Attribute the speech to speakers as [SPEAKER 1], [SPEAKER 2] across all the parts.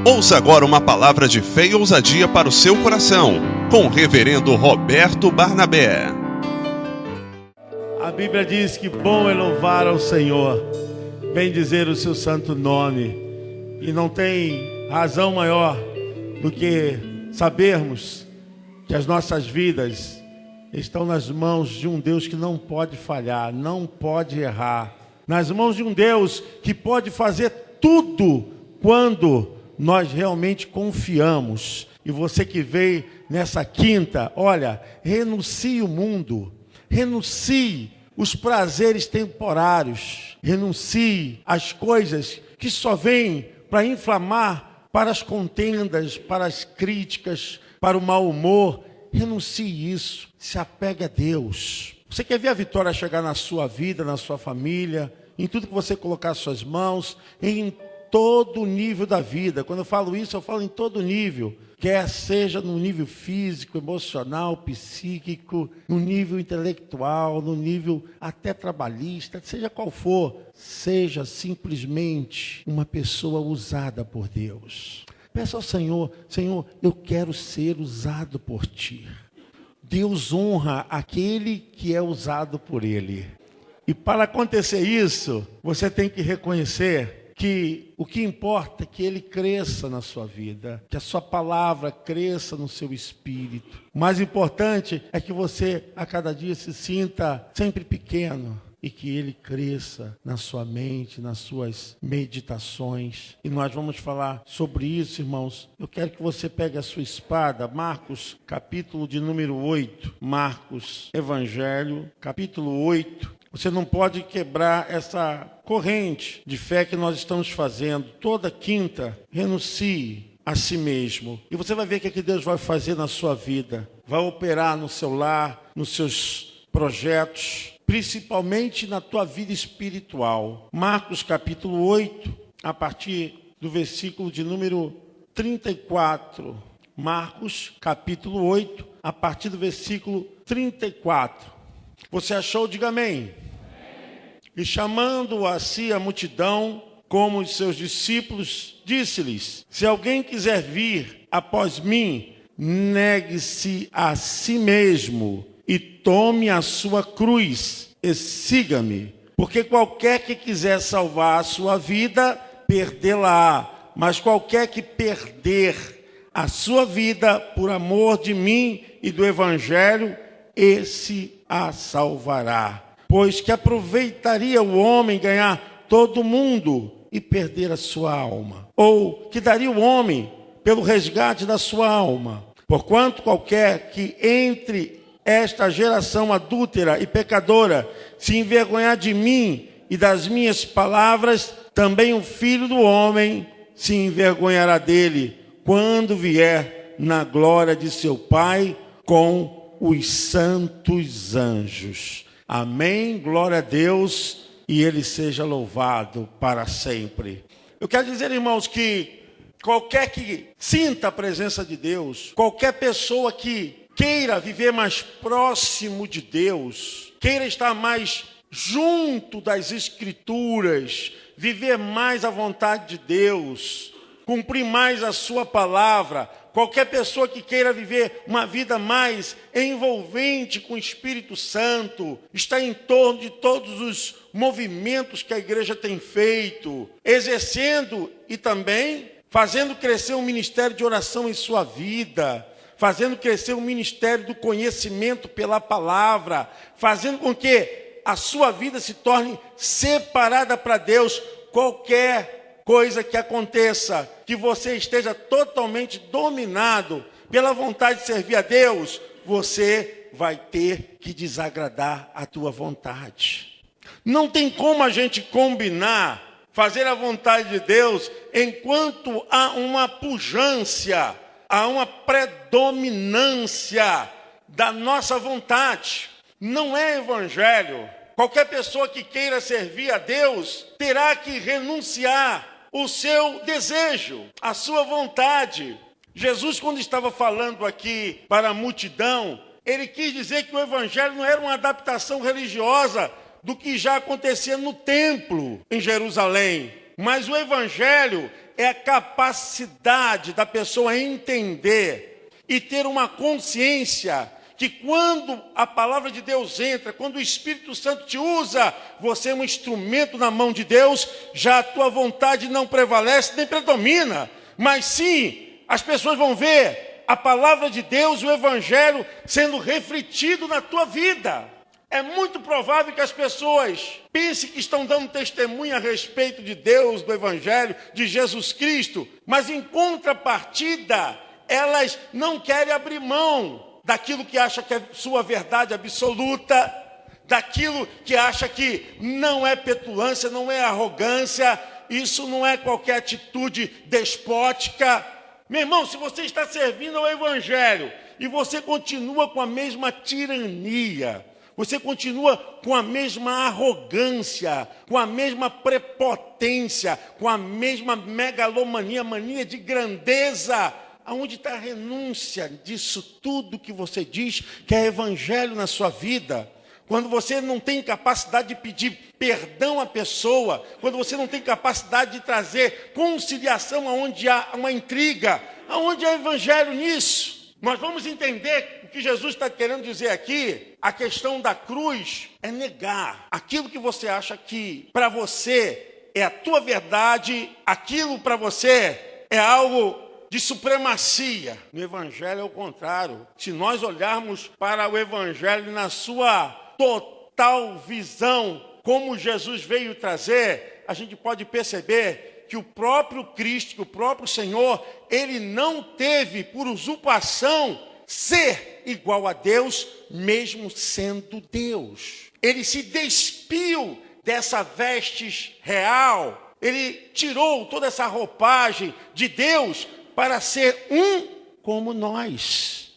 [SPEAKER 1] Ouça agora uma palavra de fé e ousadia para o seu coração, com o reverendo Roberto Barnabé.
[SPEAKER 2] A Bíblia diz que bom é louvar ao Senhor, bendizer o seu santo nome. E não tem razão maior do que sabermos que as nossas vidas estão nas mãos de um Deus que não pode falhar, não pode errar. Nas mãos de um Deus que pode fazer tudo quando nós realmente confiamos. E você que veio nessa quinta, olha, renuncie o mundo, renuncie os prazeres temporários, renuncie as coisas que só vêm para inflamar, para as contendas, para as críticas, para o mau humor. Renuncie isso, se apegue a Deus. Você quer ver a vitória chegar na sua vida, na sua família, em tudo que você colocar as suas mãos, em todo o nível da vida. Quando eu falo isso, eu falo em todo nível, quer seja no nível físico, emocional, psíquico, no nível intelectual, no nível até trabalhista, seja qual for, seja simplesmente uma pessoa usada por Deus. Peça ao Senhor: Senhor, eu quero ser usado por Ti. Deus honra aquele que é usado por Ele. E para acontecer isso, você tem que reconhecer que o que importa é que Ele cresça na sua vida, que a sua palavra cresça no seu espírito. O mais importante é que você a cada dia se sinta sempre pequeno e que Ele cresça na sua mente, nas suas meditações. E nós vamos falar sobre isso, irmãos. Eu quero que você pegue a sua espada, Marcos, capítulo de número 8. Marcos, Evangelho, capítulo 8. Você não pode quebrar essa corrente de fé que nós estamos fazendo. Toda quinta, renuncie a si mesmo. E você vai ver o que Deus vai fazer na sua vida. Vai operar no seu lar, nos seus projetos, principalmente na tua vida espiritual. Marcos capítulo 8, a partir do versículo de número 34. Marcos capítulo 8, a partir do versículo 34. Você achou? Diga amém. E chamando a si a multidão, como os seus discípulos, disse-lhes: se alguém quiser vir após mim, negue-se a si mesmo e tome a sua cruz e siga-me. Porque qualquer que quiser salvar a sua vida, perdê-la-á. Mas qualquer que perder a sua vida por amor de mim e do Evangelho, esse a salvará. Pois que aproveitaria o homem ganhar todo o mundo e perder a sua alma? Ou que daria o homem pelo resgate da sua alma? Porquanto qualquer que entre esta geração adúltera e pecadora se envergonhar de mim e das minhas palavras, também o Filho do Homem se envergonhará dele, quando vier na glória de seu Pai com os santos anjos. Amém, glória a Deus, e Ele seja louvado para sempre. Eu quero dizer, irmãos, que qualquer que sinta a presença de Deus, qualquer pessoa que queira viver mais próximo de Deus, queira estar mais junto das Escrituras, viver mais a vontade de Deus, cumprir mais a sua palavra, qualquer pessoa que queira viver uma vida mais envolvente com o Espírito Santo, está em torno de todos os movimentos que a igreja tem feito, exercendo e também fazendo crescer um ministério de oração em sua vida, fazendo crescer um ministério do conhecimento pela palavra, fazendo com que a sua vida se torne separada para Deus. Qualquer coisa que aconteça, que você esteja totalmente dominado pela vontade de servir a Deus, você vai ter que desagradar a tua vontade. Não tem como a gente combinar, fazer a vontade de Deus, enquanto há uma pujança, há uma predominância da nossa vontade. Não é evangelho. Qualquer pessoa que queira servir a Deus terá que renunciar o seu desejo, a sua vontade. Jesus, quando estava falando aqui para a multidão, ele quis dizer que o Evangelho não era uma adaptação religiosa do que já acontecia no templo em Jerusalém, mas o Evangelho é a capacidade da pessoa entender e ter uma consciência que quando a palavra de Deus entra, quando o Espírito Santo te usa, você é um instrumento na mão de Deus, já a tua vontade não prevalece nem predomina, mas sim, as pessoas vão ver a palavra de Deus, o Evangelho, sendo refletido na tua vida. É muito provável que as pessoas pensem que estão dando testemunho a respeito de Deus, do Evangelho, de Jesus Cristo, mas em contrapartida, elas não querem abrir mão daquilo que acha que é sua verdade absoluta, daquilo que acha que não é petulância, não é arrogância, isso não é qualquer atitude despótica. Meu irmão, se você está servindo ao Evangelho e você continua com a mesma tirania, você continua com a mesma arrogância, com a mesma prepotência, com a mesma megalomania, mania de grandeza, aonde está a renúncia disso tudo que você diz que é evangelho na sua vida? Quando você não tem capacidade de pedir perdão à pessoa, quando você não tem capacidade de trazer conciliação aonde há uma intriga, aonde há evangelho nisso? Nós vamos entender o que Jesus está querendo dizer aqui. A questão da cruz é negar aquilo que você acha que para você é a tua verdade, aquilo para você é algo de supremacia. No Evangelho é o contrário. Se nós olharmos para o Evangelho na sua total visão, como Jesus veio trazer, a gente pode perceber que o próprio Cristo, que o próprio Senhor, ele não teve por usurpação ser igual a Deus, mesmo sendo Deus. Ele se despiu dessa vestes real, ele tirou toda essa roupagem de Deus para ser um como nós.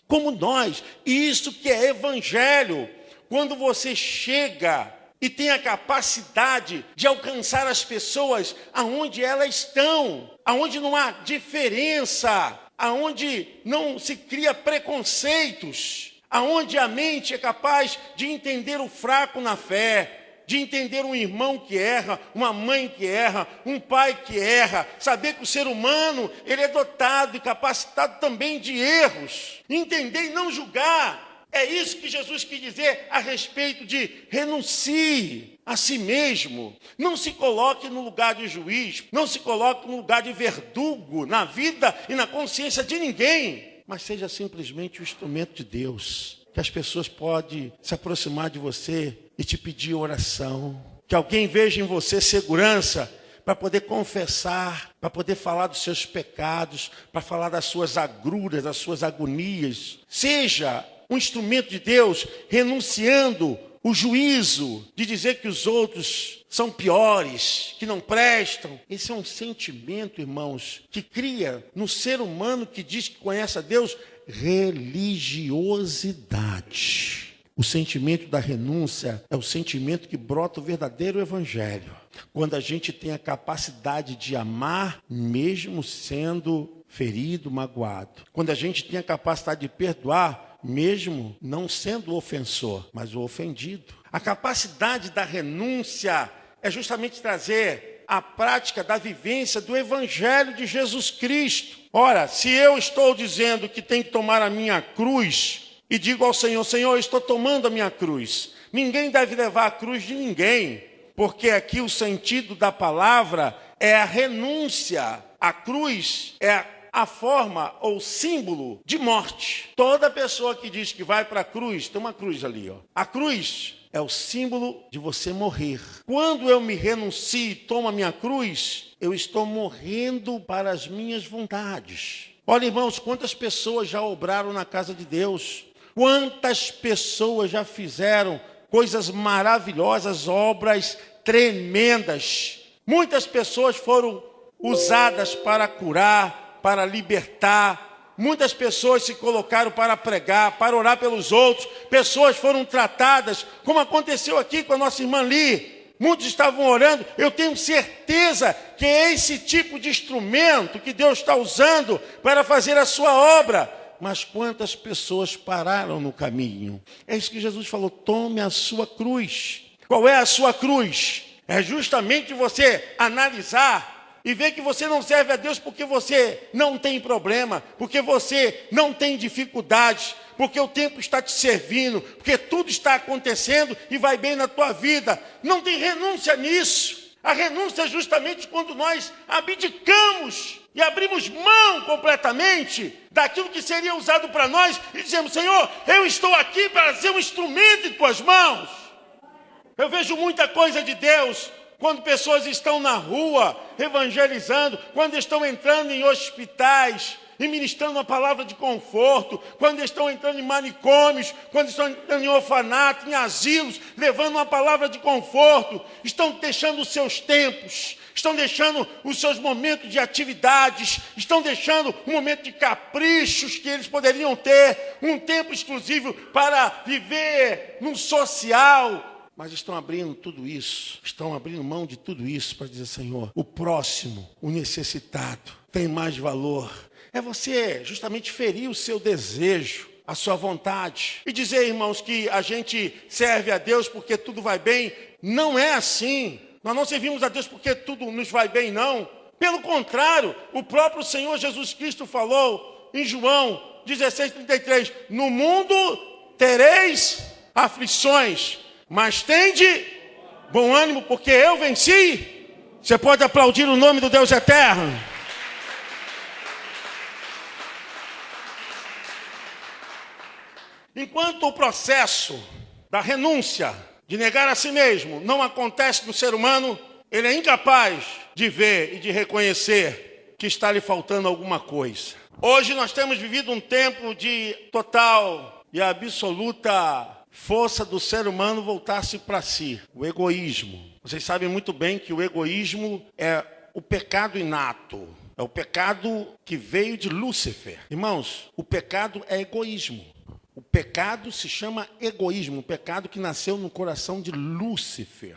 [SPEAKER 2] E isso que é evangelho. Quando você chega e tem a capacidade de alcançar as pessoas aonde elas estão, aonde não há diferença, aonde não se cria preconceitos, aonde a mente é capaz de entender o fraco na fé, de entender um irmão que erra, uma mãe que erra, um pai que erra, saber que o ser humano ele é dotado e capacitado também de erros, entender e não julgar. É isso que Jesus quis dizer a respeito de renuncie a si mesmo. Não se coloque no lugar de juiz, não se coloque no lugar de verdugo na vida e na consciência de ninguém, mas seja simplesmente o instrumento de Deus, que as pessoas podem se aproximar de você e te pedir oração, que alguém veja em você segurança para poder confessar, para poder falar dos seus pecados, para falar das suas agruras, das suas agonias. Seja um instrumento de Deus, renunciando o juízo de dizer que os outros são piores, que não prestam. Esse é um sentimento, irmãos, que cria no ser humano que diz que conhece a Deus religiosidade. O sentimento da renúncia é o sentimento que brota o verdadeiro evangelho. Quando a gente tem a capacidade de amar, mesmo sendo ferido, magoado. Quando a gente tem a capacidade de perdoar, mesmo não sendo o ofensor, mas o ofendido. A capacidade da renúncia é justamente trazer a prática da vivência do Evangelho de Jesus Cristo. Ora, se eu estou dizendo que tem que tomar a minha cruz e digo ao Senhor, Senhor, eu estou tomando a minha cruz. Ninguém deve levar a cruz de ninguém, porque aqui o sentido da palavra é a renúncia. A cruz é a forma ou símbolo de morte. Toda pessoa que diz que vai para a cruz, tem uma cruz ali, ó. A cruz é o símbolo de você morrer. Quando eu me renuncio e tomo a minha cruz, eu estou morrendo para as minhas vontades. Olha, irmãos, quantas pessoas já obraram na casa de Deus? Quantas pessoas já fizeram coisas maravilhosas, obras tremendas? Muitas pessoas foram usadas para curar, para libertar. Muitas pessoas se colocaram para pregar, para orar pelos outros. Pessoas foram tratadas, como aconteceu aqui com a nossa irmã Li. Muitos estavam orando. Eu tenho certeza que é esse tipo de instrumento que Deus está usando para fazer a sua obra. Mas quantas pessoas pararam no caminho? É isso que Jesus falou, tome a sua cruz. Qual é a sua cruz? É justamente você analisar e vê que você não serve a Deus porque você não tem problema, porque você não tem dificuldades, porque o tempo está te servindo, porque tudo está acontecendo e vai bem na tua vida. Não tem renúncia nisso. A renúncia é justamente quando nós abdicamos e abrimos mão completamente daquilo que seria usado para nós e dizemos: Senhor, eu estou aqui para ser um instrumento em tuas mãos. Eu vejo muita coisa de Deus quando pessoas estão na rua evangelizando, quando estão entrando em hospitais e ministrando uma palavra de conforto, quando estão entrando em manicômios, quando estão entrando em orfanato, em asilos, levando uma palavra de conforto, estão deixando os seus tempos, estão deixando os seus momentos de atividades, estão deixando um momento de caprichos que eles poderiam ter, um tempo exclusivo para viver no social, mas estão abrindo tudo isso, estão abrindo mão de tudo isso para dizer: Senhor, o próximo, o necessitado, tem mais valor. É você justamente ferir o seu desejo, a sua vontade. E dizer, irmãos, que a gente serve a Deus porque tudo vai bem. Não é assim. Nós não servimos a Deus porque tudo nos vai bem, não. Pelo contrário, o próprio Senhor Jesus Cristo falou em João 16:33, no mundo tereis aflições, mas tende bom ânimo, porque eu venci. Você pode aplaudir o nome do Deus eterno? Enquanto o processo da renúncia, de negar a si mesmo, não acontece no ser humano, ele é incapaz de ver e de reconhecer que está lhe faltando alguma coisa. Hoje nós temos vivido um tempo de total e absoluta força do ser humano voltar-se para si, o egoísmo. Vocês sabem muito bem que o egoísmo é o pecado inato, é o pecado que veio de Lúcifer. Irmãos, o pecado é egoísmo. O pecado se chama egoísmo, o pecado que nasceu no coração de Lúcifer.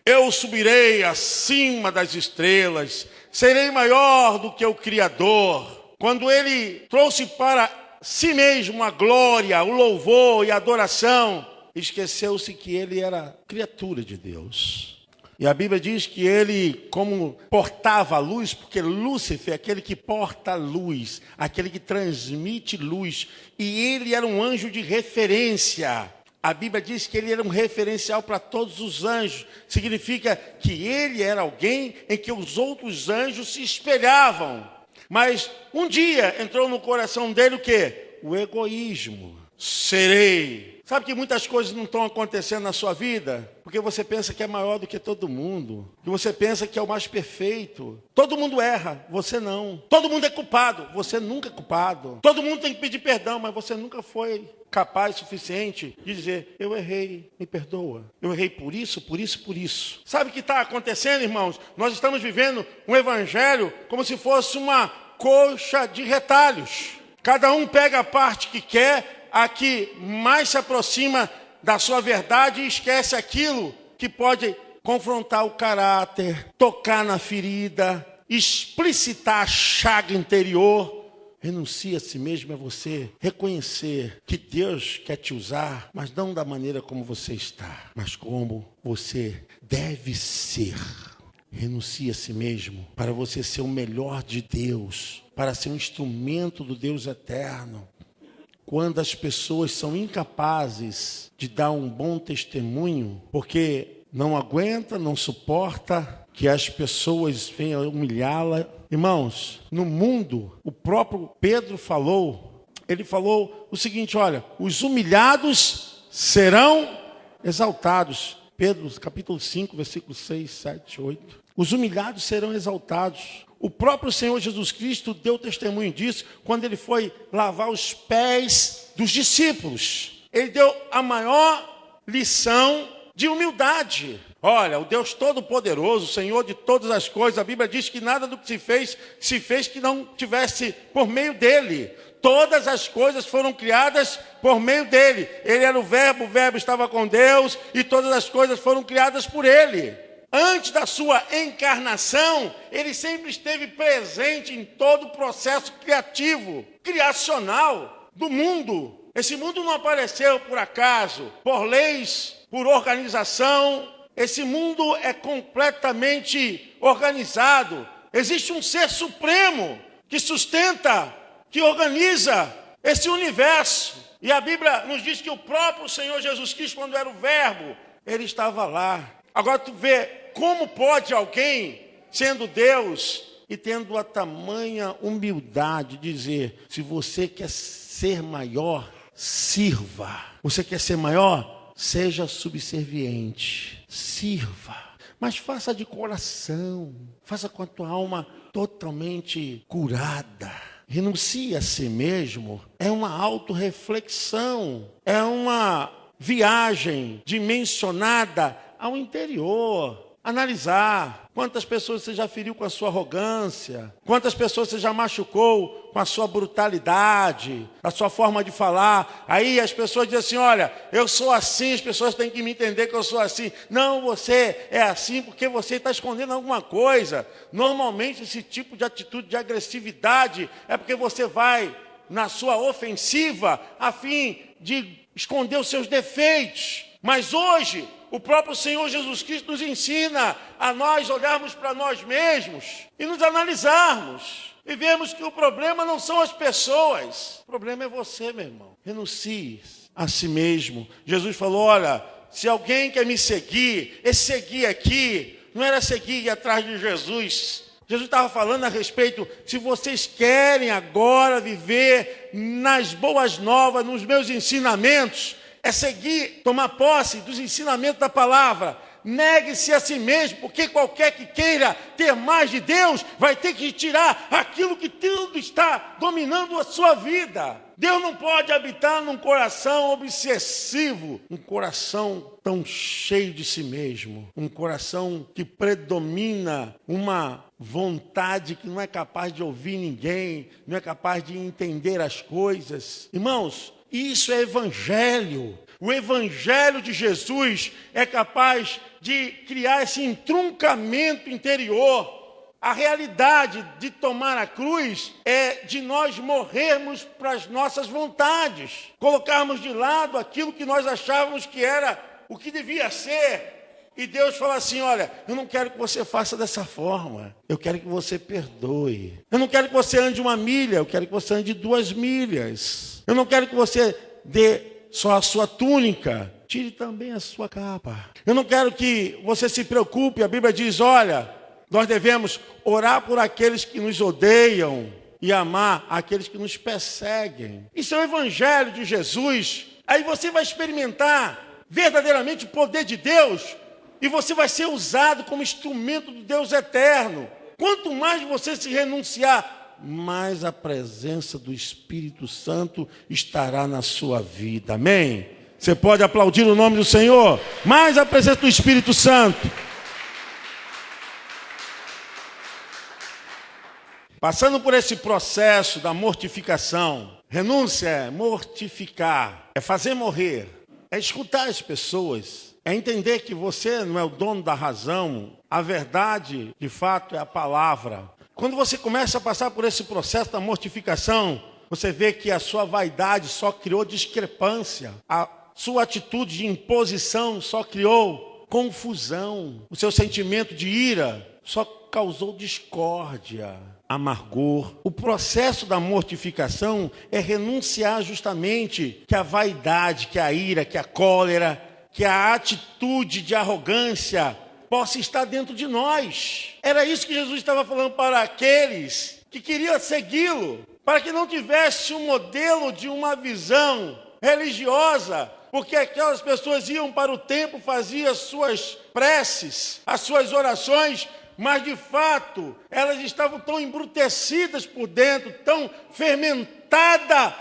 [SPEAKER 2] Eu subirei acima das estrelas, serei maior do que o Criador. Quando ele trouxe para si mesmo a glória, o louvor e a adoração, esqueceu-se que ele era criatura de Deus. E a Bíblia diz que ele, como portava a luz, porque Lúcifer é aquele que porta a luz, aquele que transmite luz, e ele era um anjo de referência. A Bíblia diz que ele era um referencial para todos os anjos. Significa que ele era alguém em que os outros anjos se espelhavam. Mas um dia entrou no coração dele o quê? O egoísmo. Serei. Sabe que muitas coisas não estão acontecendo na sua vida porque você pensa que é maior do que todo mundo, que você pensa que é o mais perfeito. Todo mundo erra, você não. Todo mundo é culpado, você nunca é culpado. Todo mundo tem que pedir perdão, mas você nunca foi capaz o suficiente de dizer: eu errei, me perdoa. Eu errei por isso, por isso, por isso. Sabe o que está acontecendo, irmãos? Nós estamos vivendo um evangelho como se fosse uma coxa de retalhos. Cada um pega a parte que quer, a que mais se aproxima da sua verdade, e esquece aquilo que pode confrontar o caráter, tocar na ferida, explicitar a chaga interior. Renuncia a si mesmo, é você reconhecer que Deus quer te usar, mas não da maneira como você está, mas como você deve ser. Renuncia a si mesmo para você ser o melhor de Deus, para ser um instrumento do Deus eterno. Quando as pessoas são incapazes de dar um bom testemunho, porque não aguenta, não suporta que as pessoas venham humilhá-la. Irmãos, no mundo, o próprio Pedro falou, ele falou o seguinte: olha, os humilhados serão exaltados. Pedro, capítulo 5, versículos 6, 7, 8. Os humilhados serão exaltados. O próprio Senhor Jesus Cristo deu testemunho disso quando ele foi lavar os pés dos discípulos. Ele deu a maior lição de humildade. Olha, o Deus Todo-Poderoso, Senhor de todas as coisas, a Bíblia diz que nada do que se fez que não tivesse por meio dele. Todas as coisas foram criadas por meio dele. Ele era o Verbo estava com Deus e todas as coisas foram criadas por ele. Antes da sua encarnação, ele sempre esteve presente em todo o processo criativo, criacional do mundo. Esse mundo não apareceu por acaso, por leis, por organização. Esse mundo é completamente organizado. Existe um ser supremo que sustenta, que organiza esse universo. E a Bíblia nos diz que o próprio Senhor Jesus Cristo, quando era o Verbo, ele estava lá. Agora tu vê como pode alguém, sendo Deus e tendo a tamanha humildade, dizer: se você quer ser maior, sirva. Você quer ser maior? Seja subserviente. Sirva. Mas faça de coração. Faça com a tua alma totalmente curada. Renuncie a si mesmo. É uma autorreflexão. É uma viagem dimensionada ao interior. Analisar quantas pessoas você já feriu com a sua arrogância, quantas pessoas você já machucou com a sua brutalidade, a sua forma de falar. Aí as pessoas dizem assim: olha, eu sou assim, as pessoas têm que me entender que eu sou assim. Não, você é assim porque você está escondendo alguma coisa. Normalmente esse tipo de atitude de agressividade é porque você vai na sua ofensiva a fim de esconder os seus defeitos. Mas hoje o próprio Senhor Jesus Cristo nos ensina a nós olharmos para nós mesmos e nos analisarmos. E vemos que o problema não são as pessoas. O problema é você, meu irmão. Renuncie a si mesmo. Jesus falou: olha, se alguém quer me seguir, esse seguir aqui não era seguir ir atrás de Jesus. Jesus estava falando a respeito: se vocês querem agora viver nas boas novas, nos meus ensinamentos, é seguir, tomar posse dos ensinamentos da palavra. Negue-se a si mesmo, porque qualquer que queira ter mais de Deus vai ter que tirar aquilo que tudo está dominando a sua vida. Deus não pode habitar num coração obsessivo, um coração tão cheio de si mesmo, um coração que predomina uma vontade que não é capaz de ouvir ninguém, não é capaz de entender as coisas. Irmãos, isso é evangelho. O evangelho de Jesus é capaz de criar esse entroncamento interior. A realidade de tomar a cruz é de nós morrermos para as nossas vontades, colocarmos de lado aquilo que nós achávamos que era o que devia ser. E Deus fala assim: olha, eu não quero que você faça dessa forma. Eu quero que você perdoe. Eu não quero que você ande 1 milha, eu quero que você ande 2 milhas. Eu não quero que você dê só a sua túnica, tire também a sua capa. Eu não quero que você se preocupe. A Bíblia diz: olha, nós devemos orar por aqueles que nos odeiam e amar aqueles que nos perseguem. Isso é o evangelho de Jesus. Aí você vai experimentar verdadeiramente o poder de Deus e você vai ser usado como instrumento do Deus eterno. Quanto mais você se renunciar, mais a presença do Espírito Santo estará na sua vida. Amém? Você pode aplaudir o nome do Senhor? Mais a presença do Espírito Santo. Passando por esse processo da mortificação. Renúncia é mortificar, é fazer morrer, é escutar as pessoas, é entender que você não é o dono da razão. A verdade, de fato, é a palavra. Quando você começa a passar por esse processo da mortificação, você vê que a sua vaidade só criou discrepância. A sua atitude de imposição só criou confusão. O seu sentimento de ira só causou discórdia, amargor. O processo da mortificação é renunciar justamente que a vaidade, que a ira, que a cólera, que a atitude de arrogância possa estar dentro de nós. Era isso que Jesus estava falando para aqueles que queriam segui-lo, para que não tivesse um modelo de uma visão religiosa, porque aquelas pessoas iam para o templo, faziam as suas preces, as suas orações, mas de fato elas estavam tão embrutecidas por dentro, tão fermentadas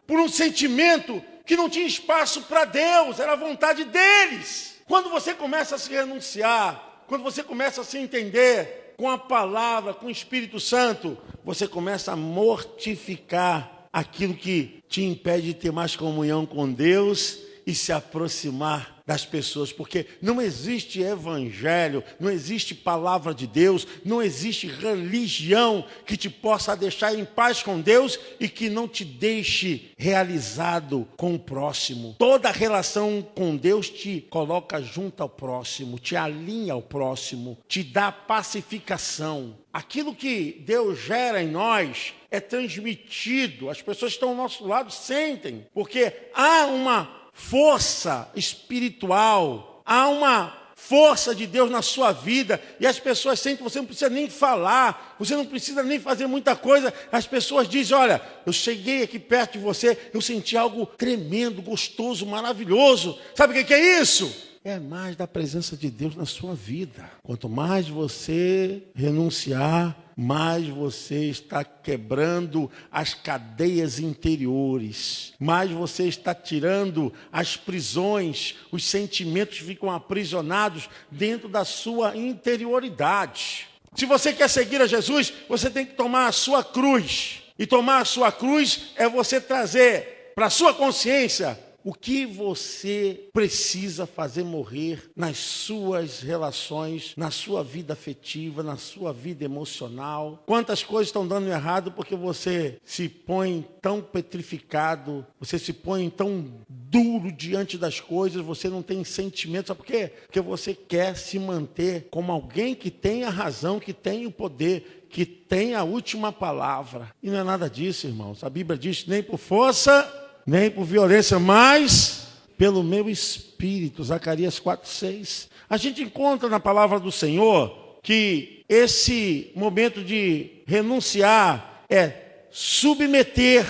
[SPEAKER 2] por um sentimento que não tinha espaço para Deus, era a vontade deles. Quando você começa a se renunciar, quando você começa a se entender com a palavra, com o Espírito Santo, você começa a mortificar aquilo que te impede de ter mais comunhão com Deus e se aproximar das pessoas, porque não existe evangelho, não existe palavra de Deus, não existe religião que te possa deixar em paz com Deus e que não te deixe realizado com o próximo. Toda relação com Deus te coloca junto ao próximo, te alinha ao próximo, te dá pacificação. Aquilo que Deus gera em nós é transmitido, as pessoas que estão ao nosso lado sentem, porque há uma força espiritual, há uma força de Deus na sua vida, e as pessoas sentem, você não precisa nem falar, você não precisa nem fazer muita coisa, as pessoas dizem, olha, eu cheguei aqui perto de você, eu senti algo tremendo, gostoso, maravilhoso. Sabe o que é isso? É mais da presença de Deus na sua vida. Quanto mais você renunciar, mais você está quebrando as cadeias interiores, mais você está tirando as prisões, os sentimentos ficam aprisionados dentro da sua interioridade. Se você quer seguir a Jesus, você tem que tomar a sua cruz. E tomar a sua cruz é você trazer para a sua consciência o que você precisa fazer morrer nas suas relações, na sua vida afetiva, na sua vida emocional. Quantas coisas estão dando errado porque você se põe tão petrificado, você se põe tão duro diante das coisas, você não tem sentimento. Sabe por quê? Porque você quer se manter como alguém que tem a razão, que tem o poder, que tem a última palavra. E não é nada disso, irmãos. A Bíblia diz, nem por força, nem por violência, mas pelo meu espírito. Zacarias 4:6. A gente encontra na palavra do Senhor que esse momento de renunciar é submeter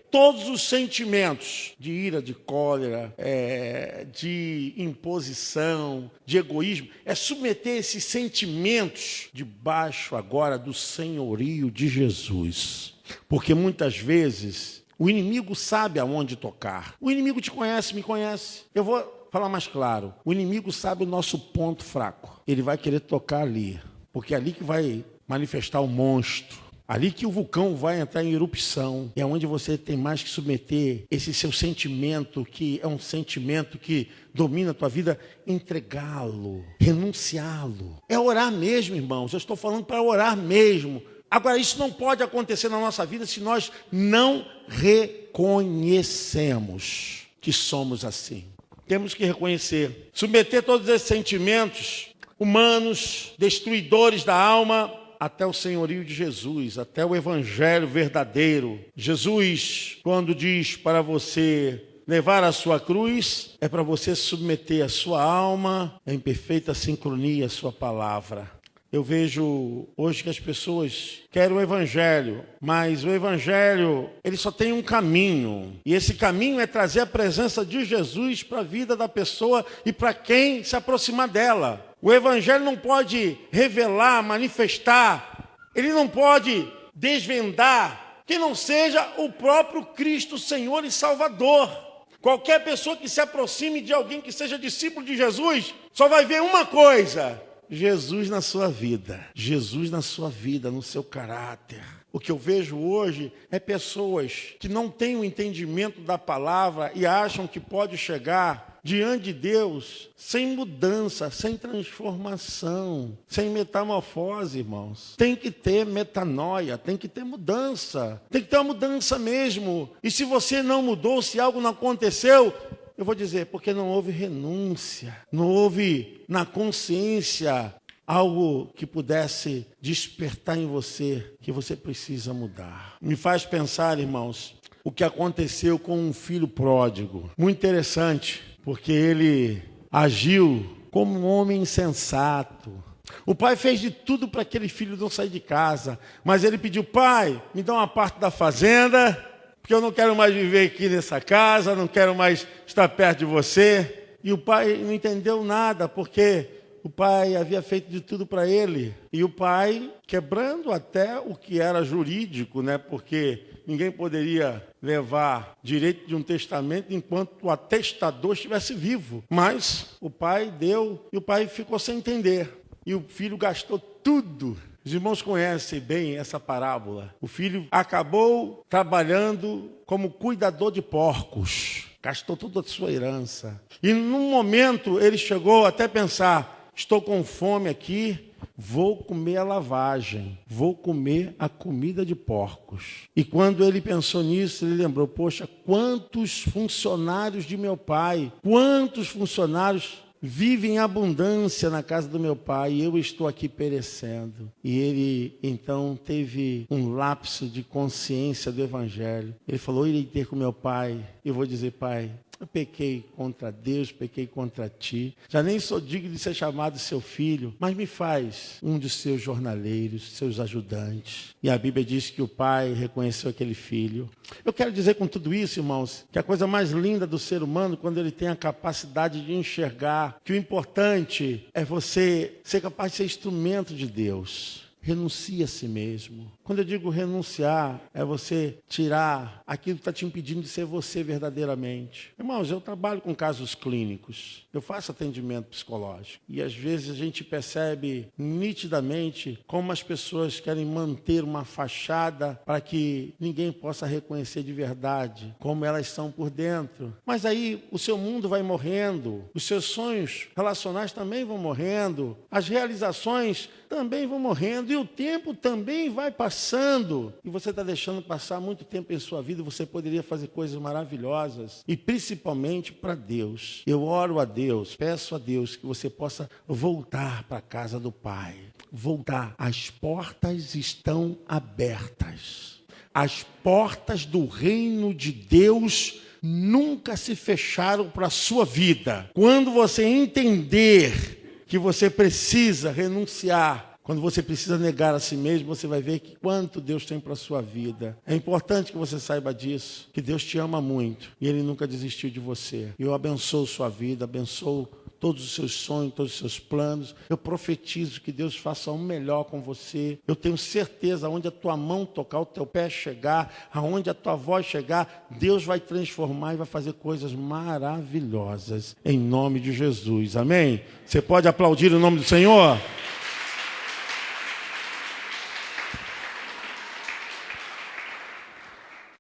[SPEAKER 2] todos os sentimentos de ira, de cólera, de imposição, de egoísmo. É submeter esses sentimentos debaixo agora do senhorio de Jesus. Porque muitas vezes o inimigo sabe aonde tocar. O inimigo te conhece, me conhece. Eu vou falar mais claro. O inimigo sabe o nosso ponto fraco. Ele vai querer tocar ali. Porque é ali que vai manifestar o monstro. Ali que o vulcão vai entrar em erupção. É onde você tem mais que submeter esse seu sentimento, que é um sentimento que domina a tua vida, entregá-lo, renunciá-lo. É orar mesmo, irmãos. Eu estou falando para orar mesmo. Agora, isso não pode acontecer na nossa vida se nós não reconhecemos que somos assim. Temos que reconhecer, submeter todos esses sentimentos humanos, destruidores da alma, até o senhorio de Jesus, até o evangelho verdadeiro. Jesus, quando diz para você levar a sua cruz, é para você submeter a sua alma em perfeita sincronia à sua palavra. Eu vejo hoje que as pessoas querem o evangelho, mas o evangelho, ele só tem um caminho. E esse caminho é trazer a presença de Jesus para a vida da pessoa e para quem se aproximar dela. O evangelho não pode revelar, manifestar, ele não pode desvendar que não seja o próprio Cristo, Senhor e Salvador. Qualquer pessoa que se aproxime de alguém que seja discípulo de Jesus, só vai ver uma coisa: Jesus na sua vida, Jesus na sua vida, no seu caráter. O que eu vejo hoje é pessoas que não têm o entendimento da palavra e acham que pode chegar diante de Deus sem mudança, sem transformação, sem metamorfose, irmãos. Tem que ter metanoia, tem que ter mudança, tem que ter uma mudança mesmo. E se você não mudou, se algo não aconteceu, eu vou dizer, porque não houve renúncia, não houve na consciência algo que pudesse despertar em você, que você precisa mudar. Me faz pensar, irmãos, o que aconteceu com um filho pródigo. Muito interessante, porque ele agiu como um homem insensato. O pai fez de tudo para aquele filho não sair de casa, mas ele pediu: pai, me dá uma parte da fazenda, porque eu não quero mais viver aqui nessa casa, não quero mais estar perto de você. E o pai não entendeu nada, porque o pai havia feito de tudo para ele. E o pai, quebrando até o que era jurídico, né? Porque ninguém poderia levar direito de um testamento enquanto o atestador estivesse vivo. Mas o pai deu, e o pai ficou sem entender. E o filho gastou tudo. Os irmãos conhecem bem essa parábola. O filho acabou trabalhando como cuidador de porcos. Gastou toda a sua herança. E num momento ele chegou até a pensar, estou com fome aqui, vou comer a lavagem, vou comer a comida de porcos. E quando ele pensou nisso, ele lembrou, poxa, quantos funcionários de meu pai, quantos funcionários vivem em abundância na casa do meu pai e eu estou aqui perecendo. E ele então teve um lapso de consciência do evangelho. Ele falou, irei ter com meu pai. Eu vou dizer, pai, eu pequei contra Deus, pequei contra ti. Já nem sou digno de ser chamado seu filho, mas me faz um dos seus jornaleiros, seus ajudantes. E a Bíblia diz que o pai reconheceu aquele filho. Eu quero dizer com tudo isso, irmãos, que a coisa mais linda do ser humano, quando ele tem a capacidade de enxergar, que o importante é você ser capaz de ser instrumento de Deus. Renuncie a si mesmo. Quando eu digo renunciar, é você tirar aquilo que está te impedindo de ser você verdadeiramente. Irmãos, eu trabalho com casos clínicos, eu faço atendimento psicológico e às vezes a gente percebe nitidamente como as pessoas querem manter uma fachada para que ninguém possa reconhecer de verdade como elas são por dentro. Mas aí o seu mundo vai morrendo, os seus sonhos relacionais também vão morrendo, as realizações também vão morrendo e o tempo também vai passando. E você está deixando passar muito tempo em sua vida, você poderia fazer coisas maravilhosas. E principalmente para Deus. Eu oro a Deus, peço a Deus que você possa voltar para a casa do Pai. Voltar. As portas estão abertas. As portas do reino de Deus nunca se fecharam para a sua vida. Quando você entender que você precisa renunciar, quando você precisa negar a si mesmo, você vai ver que quanto Deus tem para a sua vida. É importante que você saiba disso, que Deus te ama muito e Ele nunca desistiu de você. Eu abençoo sua vida, abençoo todos os seus sonhos, todos os seus planos. Eu profetizo que Deus faça um melhor com você. Eu tenho certeza, aonde a tua mão tocar, o teu pé chegar, aonde a tua voz chegar, Deus vai transformar e vai fazer coisas maravilhosas. Em nome de Jesus. Amém? Você pode aplaudir o nome do Senhor?